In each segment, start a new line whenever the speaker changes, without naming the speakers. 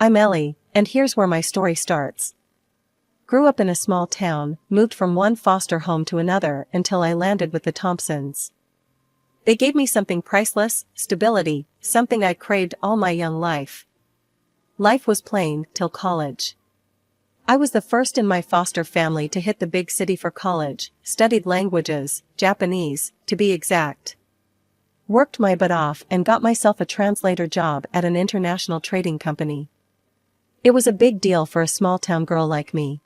I'm Ellie, and here's where my story starts. Grew up in a small town, moved from one foster home to another until I landed with the Thompsons. They gave me something priceless, stability, something I craved all my young life. Life was plain till college. I was the first in my foster family to hit the big city for college, studied languages, Japanese, to be exact. Worked my butt off and got myself a translator job at an international trading company. It was a big deal for a small-town girl like me.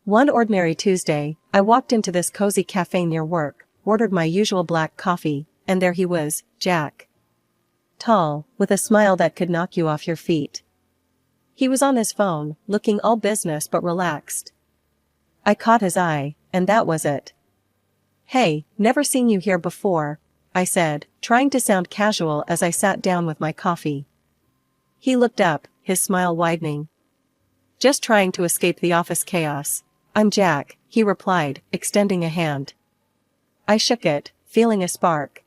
One ordinary Tuesday, I walked into this cozy cafe near work, ordered my usual black coffee, and there he was, Jack. Tall, with a smile that could knock you off your feet. He was on his phone, looking all business but relaxed. I caught his eye, and that was it. "Hey, never seen you here before," I said, trying to sound casual as I sat down with my coffee. He looked up, his smile widening. "Just trying to escape the office chaos. I'm Jack," he replied, extending a hand. I shook it, feeling a spark.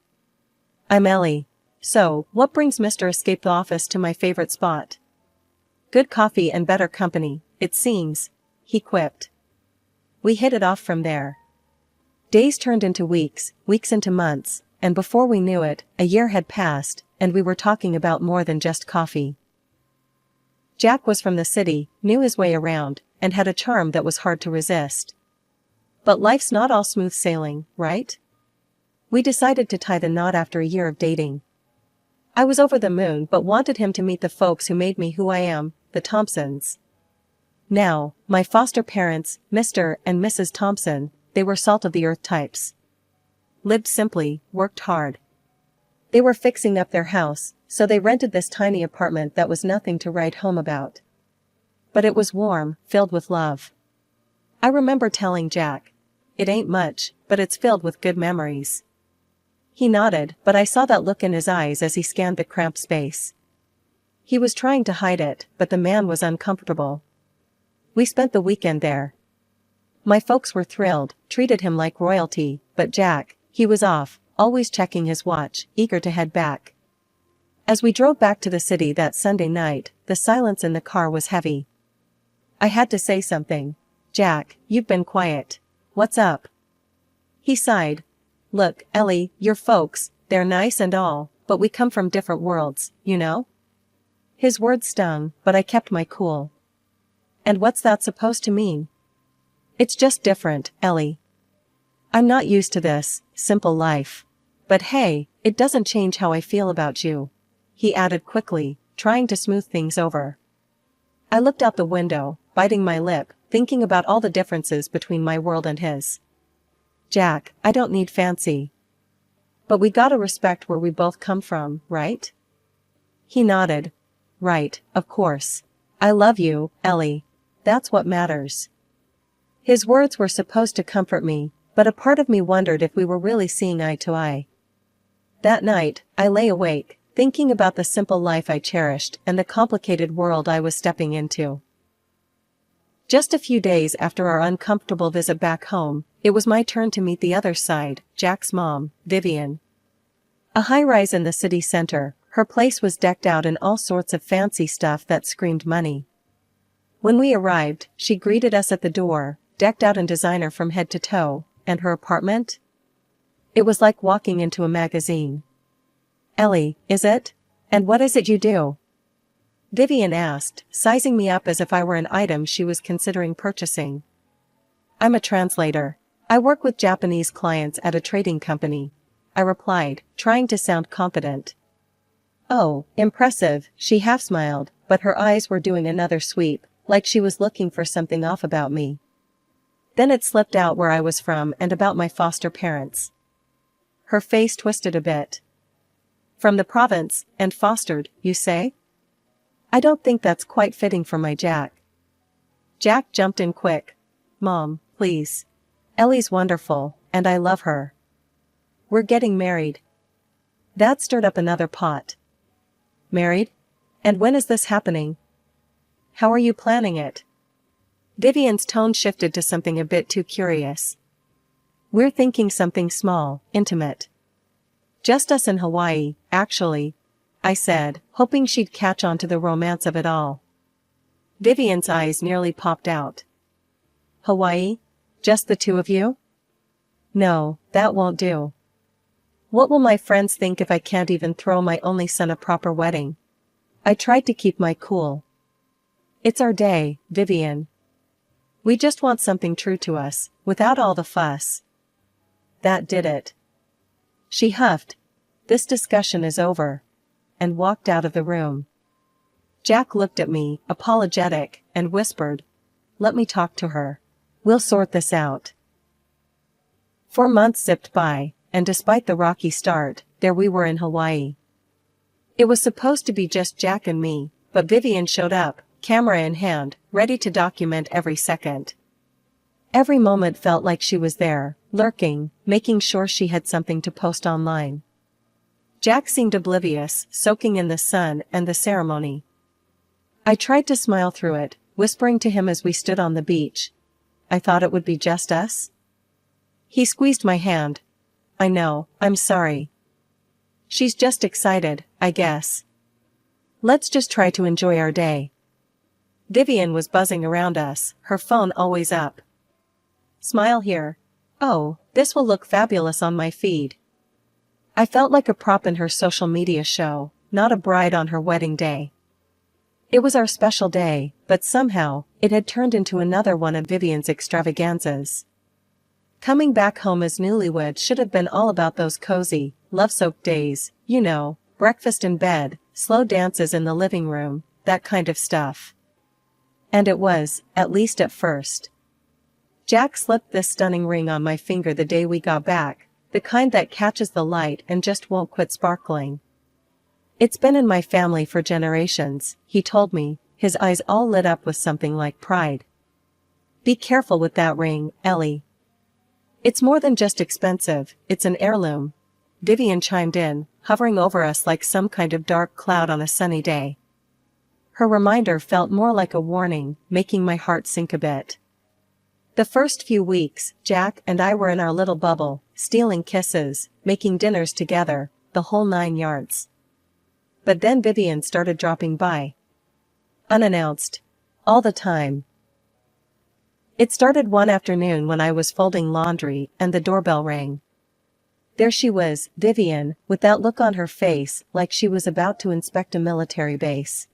"I'm Ellie. So, what brings Mr. Escape the Office to my favorite spot?" "Good coffee and better company, it seems," he quipped. We hit it off from there. Days turned into weeks, weeks into months, and before we knew it, a year had passed, and we were talking about more than just coffee. Jack was from the city, knew his way around, and had a charm that was hard to resist. But life's not all smooth sailing, right? We decided to tie the knot after a year of dating. I was over the moon but wanted him to meet the folks who made me who I am, the Thompsons. Now, my foster parents, Mr. and Mrs. Thompson, they were salt-of-the-earth types. Lived simply, worked hard. They were fixing up their house, so they rented this tiny apartment that was nothing to write home about. But it was warm, filled with love. I remember telling Jack, "It ain't much, but it's filled with good memories." He nodded, but I saw that look in his eyes as he scanned the cramped space. He was trying to hide it, but the man was uncomfortable. We spent the weekend there. My folks were thrilled, treated him like royalty, but Jack, he was off, always checking his watch, eager to head back. As we drove back to the city that Sunday night, the silence in the car was heavy. I had to say something. "Jack, you've been quiet. What's up?" He sighed. "Look, Ellie, your folks, they're nice and all, but we come from different worlds, you know?" His words stung, but I kept my cool. "And what's that supposed to mean?" "It's just different, Ellie. I'm not used to this simple life. But hey, it doesn't change how I feel about you," he added quickly, trying to smooth things over. I looked out the window, biting my lip, thinking about all the differences between my world and his. "Jack, I don't need fancy. But we gotta respect where we both come from, right?" He nodded. "Right, of course. I love you, Ellie. That's what matters." His words were supposed to comfort me, but a part of me wondered if we were really seeing eye to eye. That night, I lay awake, thinking about the simple life I cherished and the complicated world I was stepping into. Just a few days after our uncomfortable visit back home, it was my turn to meet the other side, Jack's mom, Vivian. A high-rise in the city center, her place was decked out in all sorts of fancy stuff that screamed money. When we arrived, she greeted us at the door, decked out in designer from head to toe, and her apartment? It was like walking into a magazine. "Ellie, is it? And what is it you do?" Vivian asked, sizing me up as if I were an item she was considering purchasing. "I'm a translator. I work with Japanese clients at a trading company," I replied, trying to sound confident. "Oh, impressive," she half smiled, but her eyes were doing another sweep, like she was looking for something off about me. Then it slipped out where I was from and about my foster parents. Her face twisted a bit. "From the province, and fostered, you say?" "I don't think that's quite fitting for my Jack." Jack jumped in quick. "Mom, please. Ellie's wonderful, and I love her. We're getting married." That stirred up another pot. "Married? And when is this happening? How are you planning it?" Vivian's tone shifted to something a bit too curious. "We're thinking something small, intimate. Just us in Hawaii, actually," I said, hoping she'd catch on to the romance of it all. Vivian's eyes nearly popped out. Hawaii? Just the two of you? No, that won't do. What will my friends think if I can't even throw my only son a proper wedding? I tried to keep my cool. It's our day, Vivian. We just want something true to us, without all the fuss. That did it. She huffed. This discussion is over. And walked out of the room. Jack looked at me, apologetic, and whispered, "Let me talk to her. We'll sort this out." 4 months zipped by, and despite the rocky start, there we were in Hawaii. It was supposed to be just Jack and me, but Vivian showed up, camera in hand, ready to document every second. Every moment felt like she was there, lurking, making sure she had something to post online. Jack seemed oblivious, soaking in the sun and the ceremony. I tried to smile through it, whispering to him as we stood on the beach. I thought it would be just us. He squeezed my hand. I know, I'm sorry. She's just excited, I guess. Let's just try to enjoy our day. Vivian was buzzing around us, her phone always up. Smile here. Oh, this will look fabulous on my feed. I felt like a prop in her social media show, not a bride on her wedding day. It was our special day, but somehow, it had turned into another one of Vivian's extravaganzas. Coming back home as newlyweds should have been all about those cozy, love-soaked days, you know, breakfast in bed, slow dances in the living room, that kind of stuff. And it was, at least at first. Jack slipped this stunning ring on my finger the day we got back, the kind that catches the light and just won't quit sparkling. It's been in my family for generations, he told me, his eyes all lit up with something like pride. Be careful with that ring, Ellie. It's more than just expensive, it's an heirloom. Vivian chimed in, hovering over us like some kind of dark cloud on a sunny day. Her reminder felt more like a warning, making my heart sink a bit. The first few weeks, Jack and I were in our little bubble, stealing kisses, making dinners together, the whole 9 yards. But then Vivian started dropping by. Unannounced. All the time. It started one afternoon when I was folding laundry and the doorbell rang. There she was, Vivian, with that look on her face like she was about to inspect a military base.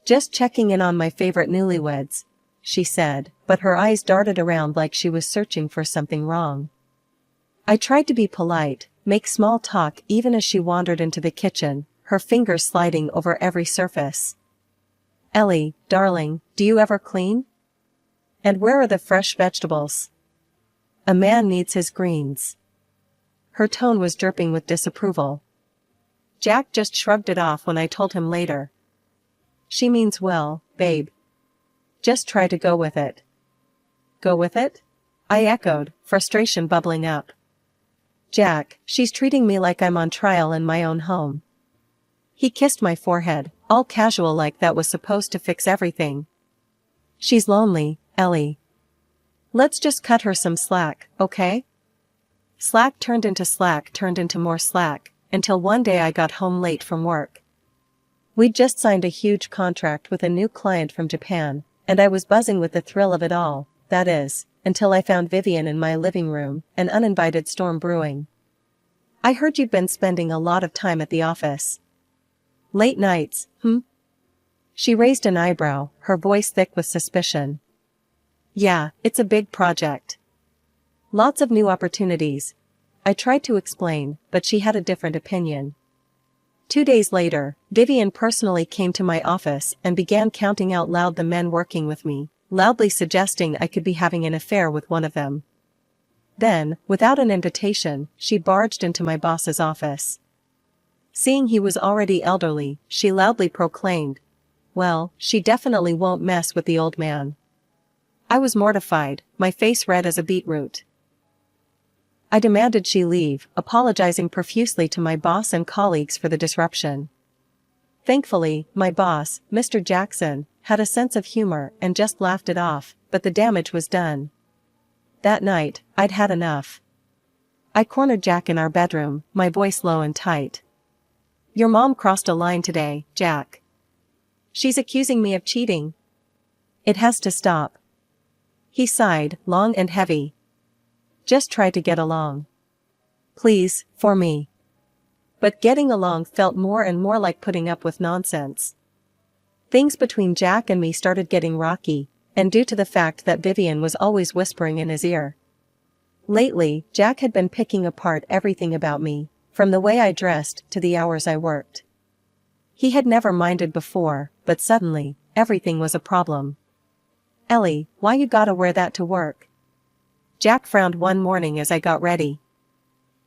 Just checking in on my favorite newlyweds, she said, but her eyes darted around like she was searching for something wrong. I tried to be polite, make small talk even as she wandered into the kitchen, her fingers sliding over every surface. Ellie, darling, do you ever clean? And where are the fresh vegetables? A man needs his greens. Her tone was dripping with disapproval. Jack just shrugged it off when I told him later. She means well, babe. Just try to go with it. Go with it? I echoed, frustration bubbling up. Jack, she's treating me like I'm on trial in my own home. He kissed my forehead, all casual like that was supposed to fix everything. She's lonely, Ellie. Let's just cut her some slack, okay? Slack turned into more slack, until one day I got home late from work. We'd just signed a huge contract with a new client from Japan, and I was buzzing with the thrill of it all, that is, until I found Vivian in my living room, an uninvited storm brewing. I heard you've been spending a lot of time at the office. Late nights, She raised an eyebrow, her voice thick with suspicion. Yeah, it's a big project. Lots of new opportunities. I tried to explain, but she had a different opinion. 2 days later, Vivian personally came to my office and began counting out loud the men working with me, loudly suggesting I could be having an affair with one of them. Then, without an invitation, she barged into my boss's office. Seeing he was already elderly, she loudly proclaimed, "Well, she definitely won't mess with the old man." I was mortified, my face red as a beetroot. I demanded she leave, apologizing profusely to my boss and colleagues for the disruption. Thankfully, my boss, Mr. Jackson, had a sense of humor and just laughed it off, but the damage was done. That night, I'd had enough. I cornered Jack in our bedroom, my voice low and tight. Your mom crossed a line today, Jack. She's accusing me of cheating. It has to stop. He sighed, long and heavy. Just try to get along. Please, for me. But getting along felt more and more like putting up with nonsense. Things between Jack and me started getting rocky, and due to the fact that Vivian was always whispering in his ear. Lately, Jack had been picking apart everything about me, from the way I dressed to the hours I worked. He had never minded before, but suddenly, everything was a problem. Ellie, why you gotta wear that to work? Jack frowned one morning as I got ready.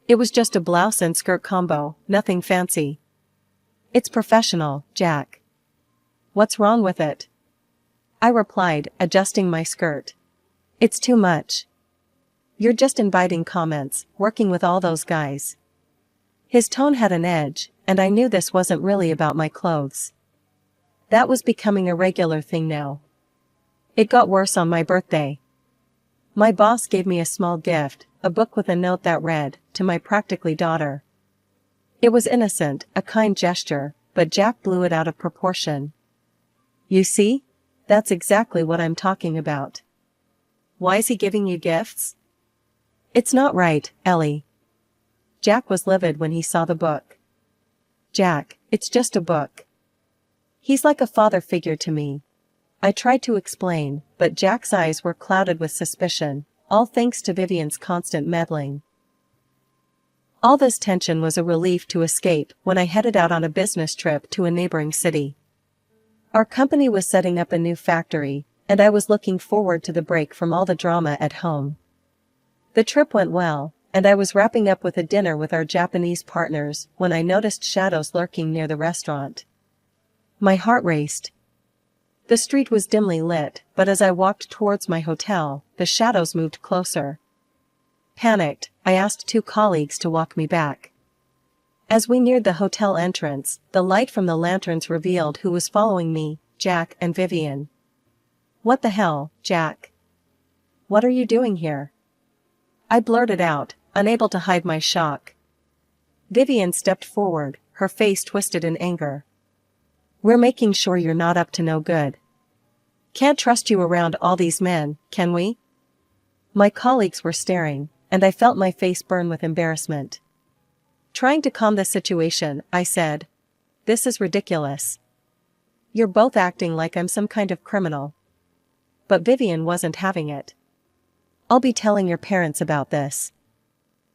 It was just a blouse and skirt combo, nothing fancy. It's professional, Jack. What's wrong with it? I replied, adjusting my skirt. It's too much. You're just inviting comments, working with all those guys. His tone had an edge, and I knew this wasn't really about my clothes. That was becoming a regular thing now. It got worse on my birthday. My boss gave me a small gift, a book with a note that read, "To my practically daughter." It was innocent, a kind gesture, but Jack blew it out of proportion. You see? That's exactly what I'm talking about. Why is he giving you gifts? It's not right, Ellie. Jack was livid when he saw the book. Jack, it's just a book. He's like a father figure to me. I tried to explain, but Jack's eyes were clouded with suspicion, all thanks to Vivian's constant meddling. All this tension was a relief to escape when I headed out on a business trip to a neighboring city. Our company was setting up a new factory, and I was looking forward to the break from all the drama at home. The trip went well, and I was wrapping up with a dinner with our Japanese partners when I noticed shadows lurking near the restaurant. My heart raced. The street was dimly lit, but as I walked towards my hotel, the shadows moved closer. Panicked, I asked two colleagues to walk me back. As we neared the hotel entrance, the light from the lanterns revealed who was following me, Jack and Vivian. What the hell, Jack? What are you doing here? I blurted out, unable to hide my shock. Vivian stepped forward, her face twisted in anger. We're making sure you're not up to no good. Can't trust you around all these men, can we? My colleagues were staring, and I felt my face burn with embarrassment. Trying to calm the situation, I said, "This is ridiculous. You're both acting like I'm some kind of criminal." But Vivian wasn't having it. "I'll be telling your parents about this.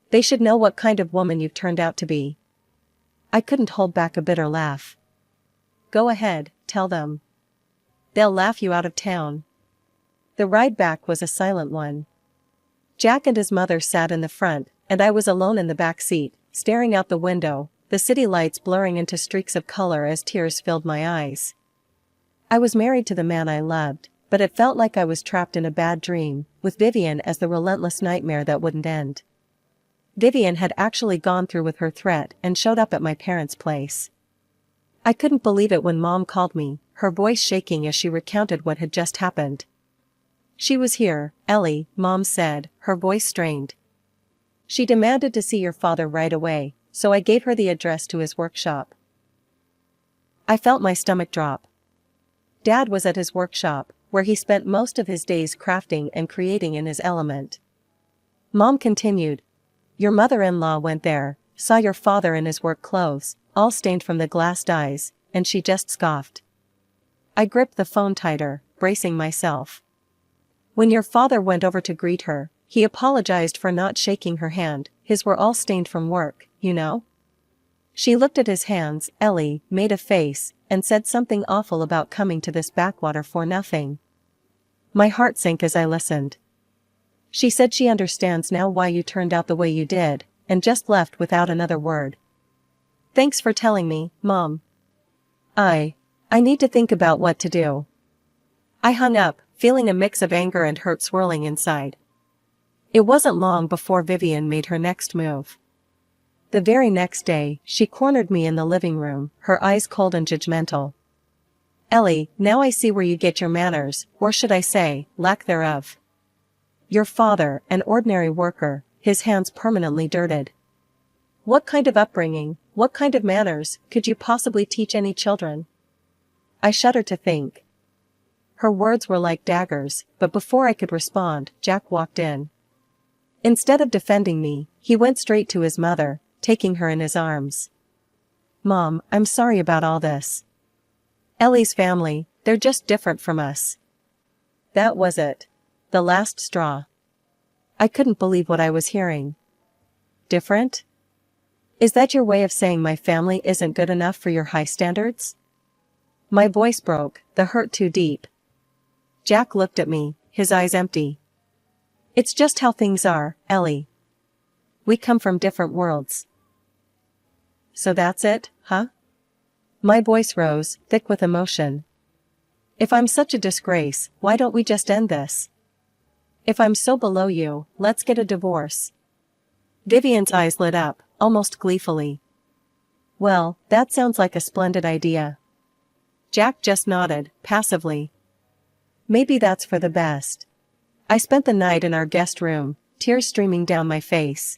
They should know what kind of woman you've turned out to be." I couldn't hold back a bitter laugh. "Go ahead, tell them. They'll laugh you out of town." The ride back was a silent one. Jack and his mother sat in the front, and I was alone in the back seat, staring out the window, the city lights blurring into streaks of color as tears filled my eyes. I was married to the man I loved, but it felt like I was trapped in a bad dream, with Vivian as the relentless nightmare that wouldn't end. Vivian had actually gone through with her threat and showed up at my parents' place. I couldn't believe it when Mom called me, her voice shaking as she recounted what had just happened. "She was here, Ellie," Mom said, her voice strained. "She demanded to see your father right away, so I gave her the address to his workshop." I felt my stomach drop. Dad was at his workshop, where he spent most of his days crafting and creating in his element. Mom continued, "Your mother-in-law went there, saw your father in his work clothes, all stained from the glass dyes, and she just scoffed." I gripped the phone tighter, bracing myself. "When your father went over to greet her, he apologized for not shaking her hand, his were all stained from work, you know?" She looked at his hands, Ellie, made a face, and said something awful about coming to this backwater for nothing. My heart sank as I listened. "She said she understands now why you turned out the way you did, and just left without another word." "Thanks for telling me, Mom. I need to think about what to do." I hung up, feeling a mix of anger and hurt swirling inside. It wasn't long before Vivian made her next move. The very next day, she cornered me in the living room, her eyes cold and judgmental. "Ellie, now I see where you get your manners, or should I say, lack thereof. Your father, an ordinary worker, his hands permanently dirted. What kind of upbringing, what kind of manners, could you possibly teach any children?" I shuddered to think. Her words were like daggers, but before I could respond, Jack walked in. Instead of defending me, he went straight to his mother, taking her in his arms. "Mom, I'm sorry about all this. Ellie's family, they're just different from us." That was it. The last straw. I couldn't believe what I was hearing. Different? Is that your way of saying my family isn't good enough for your high standards? My voice broke, the hurt too deep. Jack looked at me, his eyes empty. "It's just how things are, Ellie. We come from different worlds." "So that's it, huh?" My voice rose, thick with emotion. "If I'm such a disgrace, why don't we just end this? If I'm so below you, let's get a divorce." Vivian's eyes lit up, almost gleefully. "Well, that sounds like a splendid idea." Jack just nodded, passively. "Maybe that's for the best." I spent the night in our guest room, tears streaming down my face.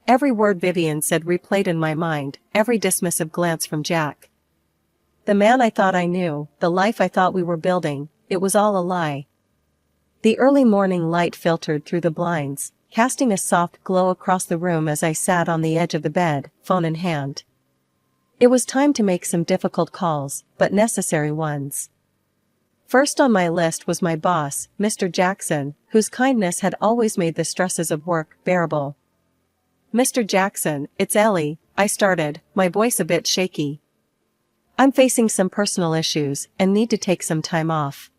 Every word Vivian said replayed in my mind, every dismissive glance from Jack. The man I thought I knew, the life I thought we were building, it was all a lie. The early morning light filtered through the blinds, casting a soft glow across the room as I sat on the edge of the bed, phone in hand. It was time to make some difficult calls, but necessary ones. First on my list was my boss, Mr. Jackson, whose kindness had always made the stresses of work bearable. "Mr. Jackson, it's Ellie," I started, my voice a bit shaky. "I'm facing some personal issues and need to take some time off.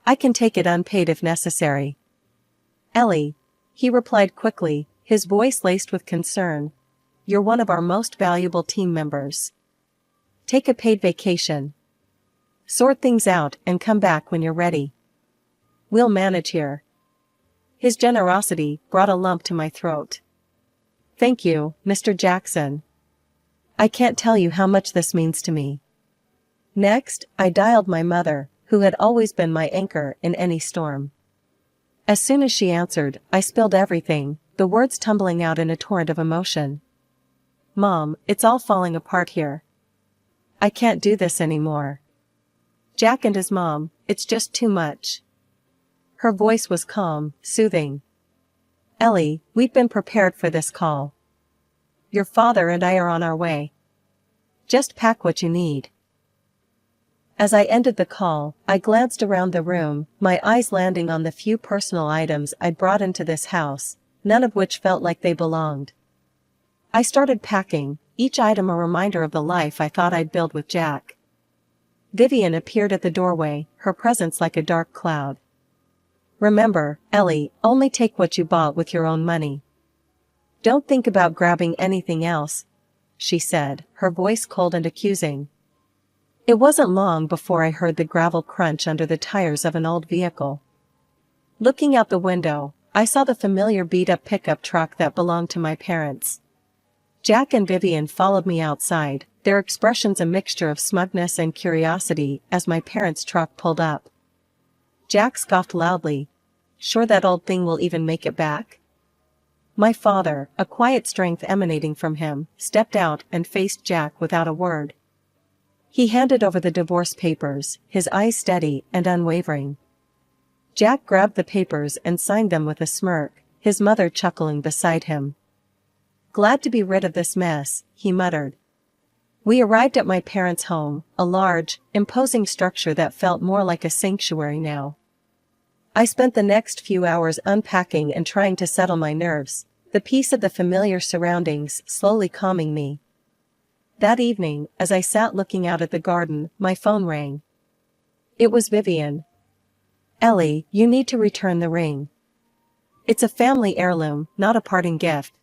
I can take it unpaid if necessary." "Ellie," he replied quickly, his voice laced with concern, "you're one of our most valuable team members. Take a paid vacation. Sort things out and come back when you're ready. We'll manage here." His generosity brought a lump to my throat. "Thank you, Mr. Jackson. I can't tell you how much this means to me." Next, I dialed my mother, who had always been my anchor in any storm. As soon as she answered, I spilled everything, the words tumbling out in a torrent of emotion. "Mom, it's all falling apart here. I can't do this anymore. Jack and his mom, it's just too much." Her voice was calm, soothing. "Ellie, we've been prepared for this call. Your father and I are on our way. Just pack what you need." As I ended the call, I glanced around the room, my eyes landing on the few personal items I'd brought into this house, none of which felt like they belonged. I started packing, each item a reminder of the life I thought I'd build with Jack. Vivian appeared at the doorway, her presence like a dark cloud. "Remember, Ellie, only take what you bought with your own money. Don't think about grabbing anything else," she said, her voice cold and accusing. It wasn't long before I heard the gravel crunch under the tires of an old vehicle. Looking out the window, I saw the familiar beat-up pickup truck that belonged to my parents. Jack and Vivian followed me outside, their expressions a mixture of smugness and curiosity as my parents' truck pulled up. Jack scoffed loudly. "Sure that old thing will even make it back?" My father, a quiet strength emanating from him, stepped out and faced Jack without a word. He handed over the divorce papers, his eyes steady and unwavering. Jack grabbed the papers and signed them with a smirk, his mother chuckling beside him. "Glad to be rid of this mess," he muttered. We arrived at my parents' home, a large, imposing structure that felt more like a sanctuary now. I spent the next few hours unpacking and trying to settle my nerves, the peace of the familiar surroundings slowly calming me. That evening, as I sat looking out at the garden, my phone rang. It was Vivian. "Ellie, you need to return the ring. It's a family heirloom, not a parting gift."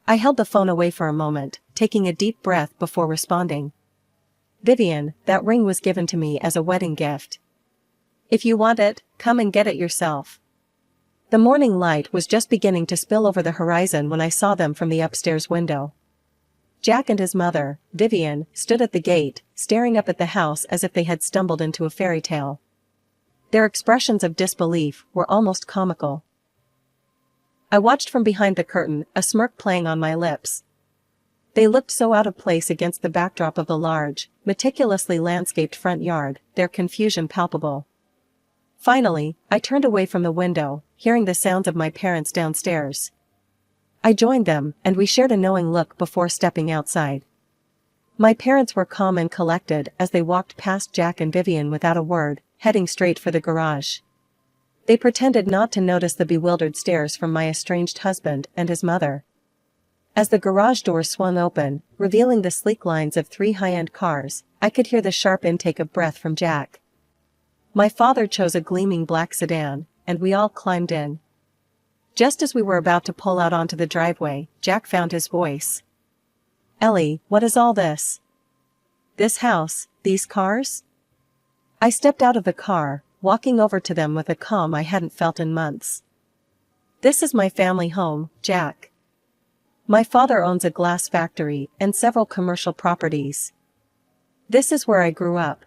I held the phone away for a moment, taking a deep breath before responding. "Vivian, that ring was given to me as a wedding gift. If you want it, come and get it yourself." The morning light was just beginning to spill over the horizon when I saw them from the upstairs window. Jack and his mother, Vivian, stood at the gate, staring up at the house as if they had stumbled into a fairy tale. Their expressions of disbelief were almost comical. I watched from behind the curtain, a smirk playing on my lips. They looked so out of place against the backdrop of the large, meticulously landscaped front yard, their confusion palpable. Finally, I turned away from the window, hearing the sounds of my parents downstairs. I joined them, and we shared a knowing look before stepping outside. My parents were calm and collected as they walked past Jack and Vivian without a word, heading straight for the garage. They pretended not to notice the bewildered stares from my estranged husband and his mother. As the garage door swung open, revealing the sleek lines of 3 high-end cars, I could hear the sharp intake of breath from Jack. My father chose a gleaming black sedan, and we all climbed in. Just as we were about to pull out onto the driveway, Jack found his voice. "Ellie, what is all this? This house, these cars?" I stepped out of the car, walking over to them with a calm I hadn't felt in months. "This is my family home, Jack. My father owns a glass factory and several commercial properties. This is where I grew up."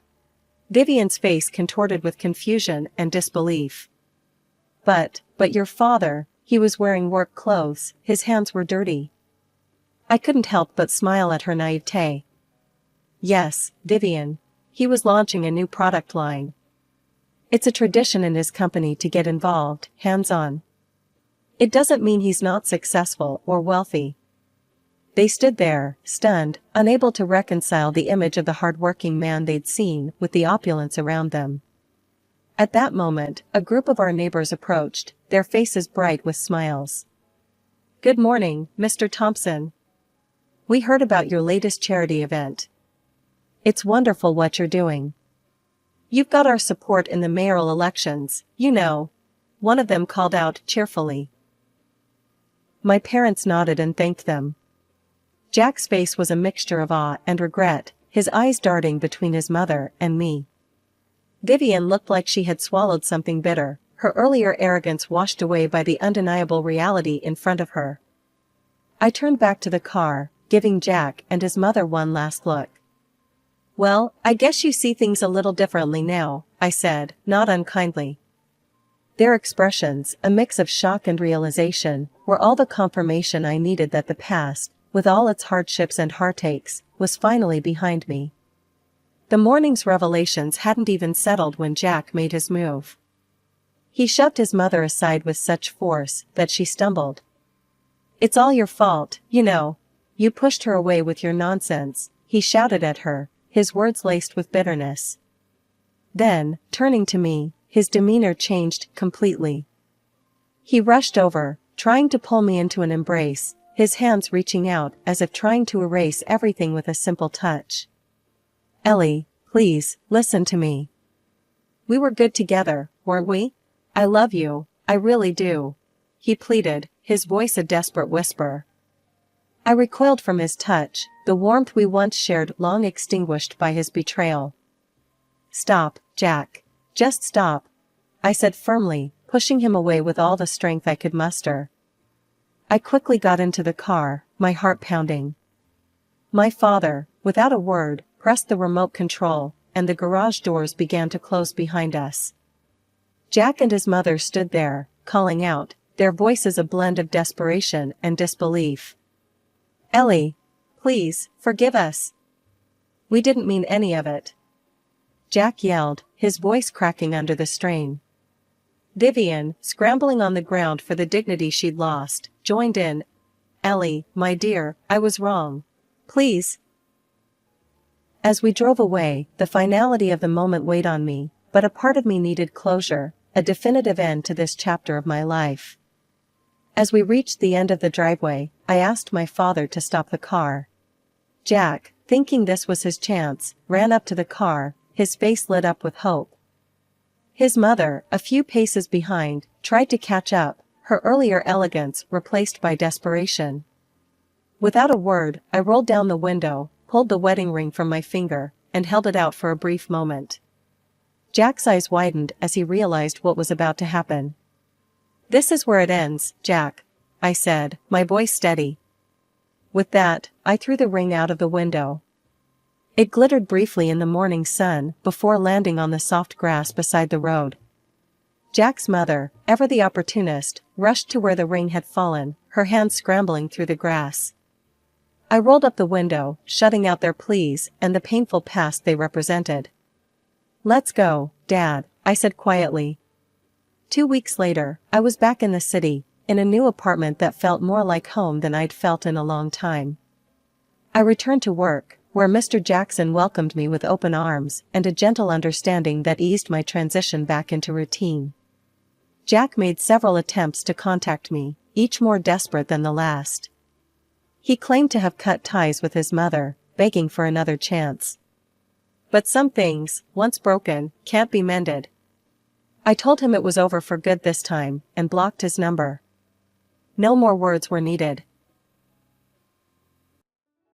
Vivian's face contorted with confusion and disbelief. But your father, he was wearing work clothes, his hands were dirty." I couldn't help but smile at her naivete. "Yes, Vivian. He was launching a new product line. It's a tradition in his company to get involved, hands-on. It doesn't mean he's not successful or wealthy." They stood there, stunned, unable to reconcile the image of the hard-working man they'd seen with the opulence around them. At that moment, a group of our neighbors approached, their faces bright with smiles. "Good morning, Mr. Thompson. We heard about your latest charity event. It's wonderful what you're doing. You've got our support in the mayoral elections, you know," one of them called out cheerfully. My parents nodded and thanked them. Jack's face was a mixture of awe and regret, his eyes darting between his mother and me. Vivian looked like she had swallowed something bitter, her earlier arrogance washed away by the undeniable reality in front of her. I turned back to the car, giving Jack and his mother one last look. "Well, I guess you see things a little differently now," I said, not unkindly. Their expressions, a mix of shock and realization, were all the confirmation I needed that the past, with all its hardships and heartaches, was finally behind me. The morning's revelations hadn't even settled when Jack made his move. He shoved his mother aside with such force that she stumbled. "It's all your fault, you know. You pushed her away with your nonsense," he shouted at her, his words laced with bitterness. Then, turning to me, his demeanor changed completely. He rushed over, trying to pull me into an embrace, his hands reaching out as if trying to erase everything with a simple touch. "Ellie, please, listen to me. We were good together, weren't we? I love you, I really do," he pleaded, his voice a desperate whisper. I recoiled from his touch, the warmth we once shared long extinguished by his betrayal. "Stop, Jack. Just stop," I said firmly, pushing him away with all the strength I could muster. I quickly got into the car, my heart pounding. My father, without a word, pressed the remote control, and the garage doors began to close behind us. Jack and his mother stood there, calling out, their voices a blend of desperation and disbelief. "Ellie, please, forgive us. We didn't mean any of it," Jack yelled, his voice cracking under the strain. Vivian, scrambling on the ground for the dignity she'd lost, joined in. "Ellie, my dear, I was wrong. Please." As we drove away, the finality of the moment weighed on me, but a part of me needed closure, a definitive end to this chapter of my life. As we reached the end of the driveway, I asked my father to stop the car. Jack, thinking this was his chance, ran up to the car, his face lit up with hope. His mother, a few paces behind, tried to catch up, her earlier elegance replaced by desperation. Without a word, I rolled down the window, pulled the wedding ring from my finger, and held it out for a brief moment. Jack's eyes widened as he realized what was about to happen. "This is where it ends, Jack," I said, my voice steady. With that, I threw the ring out of the window. It glittered briefly in the morning sun before landing on the soft grass beside the road. Jack's mother, ever the opportunist, rushed to where the ring had fallen, her hands scrambling through the grass. I rolled up the window, shutting out their pleas and the painful past they represented. "Let's go, Dad," I said quietly. 2 weeks later, I was back in the city, in a new apartment that felt more like home than I'd felt in a long time. I returned to work, where Mr. Jackson welcomed me with open arms and a gentle understanding that eased my transition back into routine. Jack made several attempts to contact me, each more desperate than the last. He claimed to have cut ties with his mother, begging for another chance. But some things, once broken, can't be mended. I told him it was over for good this time, and blocked his number. No more words were needed.